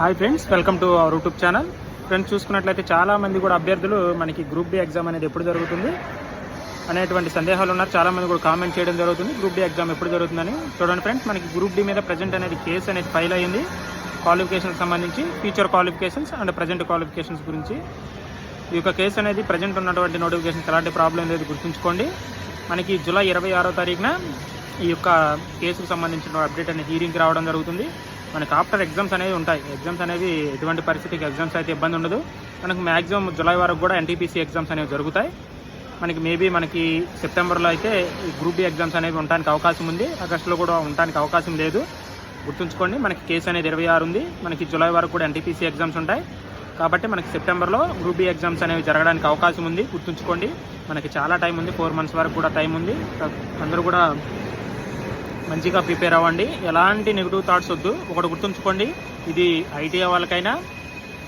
Hi friends, welcome to our YouTube channel. Friends, చూసుకున్నట్లయితే చాలా మంది కూడా అభ్యర్థులు మనకి గ్రూప్ డి ఎగ్జామ్ అనేది ఎప్పుడు జరుగుతుంది అనేటువంటి సందేహాలు ఉన్నారు. చాలా మంది కూడా కామెంట్ చేయడం జరుగుతుంది గ్రూప్ డి ఎగ్జామ్ ఎప్పుడు జరుగుతుందని. చూడండి ఫ్రెండ్స్, మనకి గ్రూప్ డి మీద ప్రజెంట్ అనేది కేసు అనేది ఫైల్ అయ్యింది. క్వాలిఫికేషన్కి సంబంధించి future qualifications and present qualifications గురించి ఈ యొక్క కేసు అనేది ప్రజెంట్ ఉన్నటువంటి నోటిఫికేషన్స్ ఎలాంటి ప్రాబ్లం లేదు గుర్తుంచుకోండి. మనకి జూలై 26వ తారీఖున ఈ యొక్క కేసుకు సంబంధించిన అప్డేట్ అనేది హీరింగ్కి రావడం జరుగుతుంది. మనకి ఆఫ్టర్ ఎగ్జామ్స్ అనేవి ఉంటాయి. ఎగ్జామ్స్ అనేవి ఎటువంటి పరిస్థితికి ఎగ్జామ్స్ అయితే ఇబ్బంది ఉండదు. మనకు మ్యాక్సిమం జూలై వరకు కూడా ఎన్టీపీసీ ఎగ్జామ్స్ అనేవి జరుగుతాయి. మనకి మేబీ మనకి సెప్టెంబర్లో అయితే గ్రూప్ డి ఎగ్జామ్స్ అనేవి ఉండడానికి అవకాశం ఉంది. ఆగస్టులో కూడా ఉండడానికి అవకాశం లేదు. గుర్తుంచుకోండి, మనకి కేసు అనేది 26 ఉంది. మనకి జూలై వరకు కూడా ఎన్టీపీసీ ఎగ్జామ్స్ ఉంటాయి. కాబట్టి మనకి సెప్టెంబర్లో గ్రూప్ డి ఎగ్జామ్స్ అనేవి జరగడానికి అవకాశం ఉంది. గుర్తుంచుకోండి, మనకి చాలా టైం ఉంది. 4 months వరకు కూడా టైం ఉంది. అందరూ కూడా మంచిగా ప్రిపేర్ అవ్వండి. ఎలాంటి నెగిటివ్ థాట్స్ వద్దు. ఒకటి గుర్తుంచుకోండి, ఇది ఐటీఐ వాళ్ళకైనా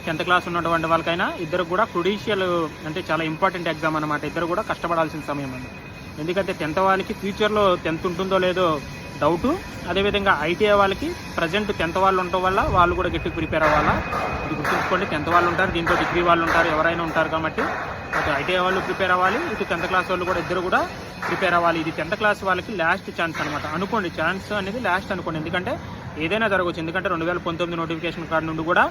10th క్లాస్ ఉన్నటువంటి వాళ్ళకైనా ఇద్దరు కూడా క్రుడీషియల్ అంటే చాలా ఇంపార్టెంట్ ఎగ్జామ్ అనమాట. ఇద్దరు కూడా కష్టపడాల్సిన సమయం అండి. ఎందుకంటే 10th వాళ్ళకి ఫ్యూచర్లో 10th ఉంటుందో లేదో డౌటు. అదేవిధంగా ఐటీఐ వాళ్ళకి ప్రజెంట్ 10th వాళ్ళు ఉండటం వల్ల వాళ్ళు కూడా గట్టిగా ప్రిపేర్ అవ్వాలా. ఇది గుర్తుంచుకోండి, 10th వాళ్ళు ఉంటారు, దీంట్లో డిగ్రీ వాళ్ళు ఉంటారు, ఎవరైనా ఉంటారు. కాబట్టి అటు ఐటీఐ వాళ్ళు ప్రిపేర్ అవ్వాలి, ఇటు 10th క్లాస్ వాళ్ళు కూడా ఇద్దరు కూడా ప్రిపేర్ అవ్వాలి. ఇది 10th క్లాస్ వాళ్ళకి లాస్ట్ ఛాన్స్ అనమాట. అనుకోండి, ఛాన్స్ అనేది లాస్ట్ అనుకోండి. ఎందుకంటే ఏదైనా జరగవచ్చు. ఎందుకంటే 2019 నోటిఫికేషన్ కార్డు నుండి కూడా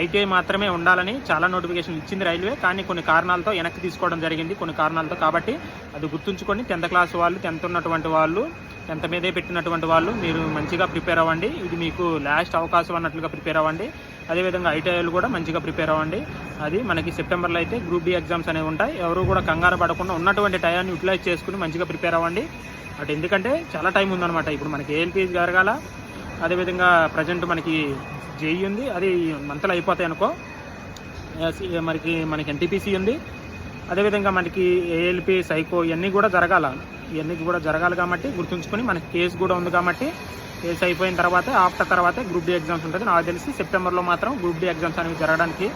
ఐటీఐ మాత్రమే ఉండాలని చాలా నోటిఫికేషన్ ఇచ్చింది రైల్వే. కానీ కొన్ని కారణాలతో వెనక్కి తీసుకోవడం జరిగింది, కొన్ని కారణాలతో. కాబట్టి అది గుర్తుంచుకొని 10th క్లాస్ వాళ్ళు, 10th ఉన్నటువంటి వాళ్ళు, 10th మీదే పెట్టినటువంటి వాళ్ళు మీరు మంచిగా ప్రిపేర్ అవ్వండి. ఇది మీకు లాస్ట్ అవకాశం అన్నట్లుగా ప్రిపేర్ అవ్వండి. అదేవిధంగా ఐటీఐలు కూడా మంచిగా ప్రిపేర్ అవ్వండి. అది మనకి సెప్టెంబర్లో అయితే గ్రూప్ డి ఎగ్జామ్స్ అనేవి ఉంటాయి. ఎవరు కూడా కంగారు పడకుండా ఉన్నటువంటి టైంని యూటిలైజ్ చేసుకుని మంచిగా ప్రిపేర్ అవ్వండి. అటు ఎందుకంటే చాలా టైం ఉందన్నమాట. ఇప్పుడు మనకి ఏఎల్పీ జరగాల, అదేవిధంగా ప్రజెంట్ మనకి జేఈ ఉంది, అది మంత్లో అయిపోతాయి అనుకో. మనకి ఎన్టీపీసీ ఉంది, అదేవిధంగా మనకి ఏఎల్పీ, సైకో ఇవన్నీ కూడా జరగాలి. కాబట్టి గుర్తుంచుకొని మనకి కేసు కూడా ఉంది. కాబట్టి కేసు అయిపోయిన తర్వాత ఆఫ్టర్ తర్వాత గ్రూప్ డి ఎగ్జామ్స్ ఉంటుంది. నాకు తెలిసి సెప్టెంబర్లో మాత్రం గ్రూప్ డి ఎగ్జామ్స్ అనేవి జరగడానికి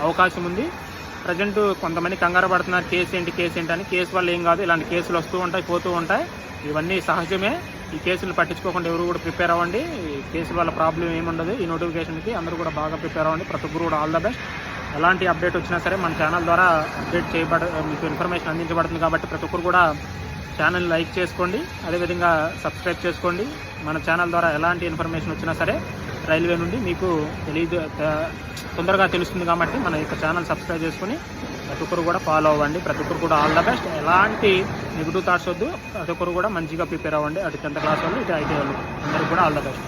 అవకాశం ఉంది. ప్రజెంట్ కొంతమంది కంగారు పడుతున్నారు, కేసు ఏంటి అని. కేసు వల్ల ఏం కాదు, ఇలాంటి కేసులు వస్తూ ఉంటాయి, పోతూ ఉంటాయి. ఇవన్నీ సహజమే. ఈ కేసులు పట్టించుకోకుండా ఎవరు కూడా ప్రిపేర్ అవ్వండి. కేసుల వల్ల ప్రాబ్లం ఏముండదు. ఈ నోటిఫికేషన్కి అందరూ కూడా బాగా ప్రిపేర్ అవ్వండి. ప్రతి ఒక్కరు కూడా ఆల్ ద బెస్ట్. ఎలాంటి అప్డేట్ వచ్చినా సరే మన ఛానల్ ద్వారా అప్డేట్ మీకు ఇన్ఫర్మేషన్ అందించబడుతుంది. కాబట్టి ప్రతి ఒక్కరు కూడా ఛానల్ లైక్ చేసుకోండి, అదేవిధంగా సబ్స్క్రైబ్ చేసుకోండి. మన ఛానల్ ద్వారా ఎలాంటి ఇన్ఫర్మేషన్ వచ్చినా సరే రైల్వే నుండి మీకు తొందరగా తెలుస్తుంది. కాబట్టి మన యొక్క ఛానల్ సబ్స్క్రైబ్ చేసుకుని ప్రతి ఒక్కరు కూడా ఫాలో అవ్వండి. ప్రతి ఒక్కరు కూడా ఆల్ ద బెస్ట్. ఎలాంటి నెగిటివ్ థాట్స్ వద్దు. ప్రతి ఒక్కరు కూడా మంచిగా ప్రిపేర్ అవ్వండి. అటు 10th క్లాస్ వాళ్ళు, ఇటు ఐటీ వాళ్ళు, అందరూ కూడా ఆల్ ద బెస్ట్.